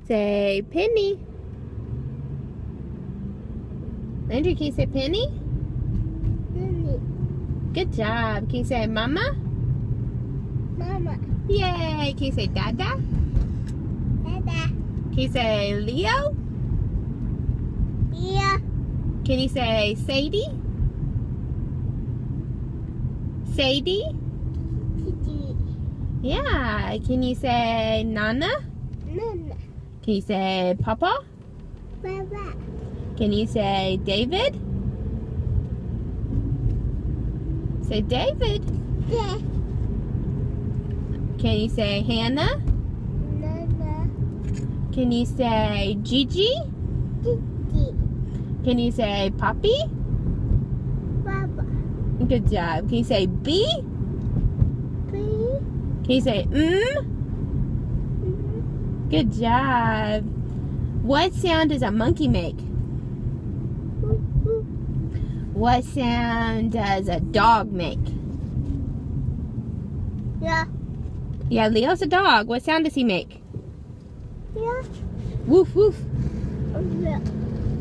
Say penny. Landry, can you say penny? Penny. Good job. Can you say mama? Mama. Yay. Can you say dada? Dada. Can you say Leo? Yeah. Can you say Sadie? Sadie? Kitty. Yeah. Can you say Nana? Nana. Can you say Papa? Baba. Can you say David? Say David. Yeah. Can you say Hannah? Nana. Can you say Gigi? Kitty. Can you say Poppy? Baba. Good job. Can you say B? Bee. Can you say Good job. What sound does a monkey make? What sound does a dog make? Yeah. Yeah, Leo's a dog. What sound does he make? Yeah. Woof woof. Yeah.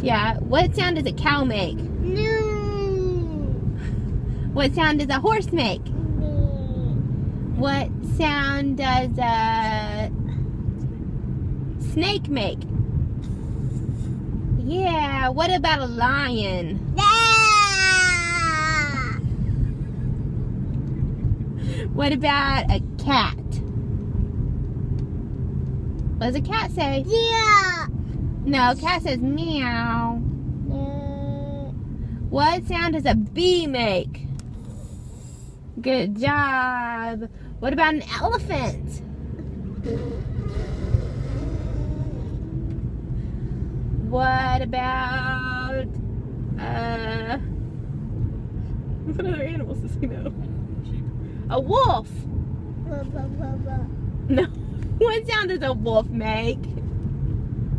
Yeah. What sound does a cow make? No. What sound does a horse make? No. What sound does a snake make? Yeah. What about a lion? What about a cat? What does a cat say? Yeah. No, cat says meow. No. What sound does a bee make? Good job. What about an elephant? What about what other animals does he know? A wolf. Baba. No. What sound does a wolf make?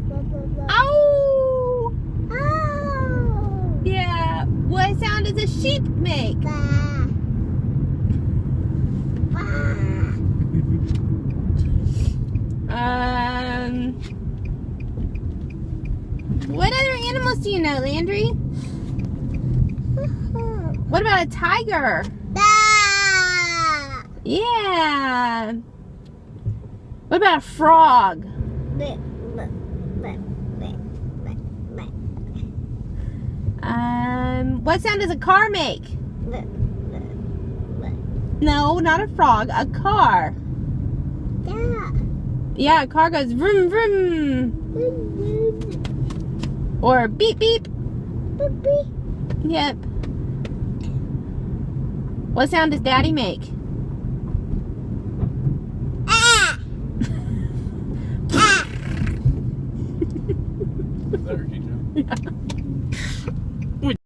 Baba. Ow! Oh. Yeah. What sound does a sheep make? Ba. Ba. What other animals do you know, Landry? What about a tiger? Ba. Yeah. What about a frog? Ba. Ba. Ba. Ba. Ba. What sound does a car make? Ba. Ba. Ba. No, not a frog. A car. Yeah. Yeah, a car goes vroom vroom. Or beep beep. Baby. Yep. What sound does Daddy make? Ah. Ah. Is that her teacher? Yeah.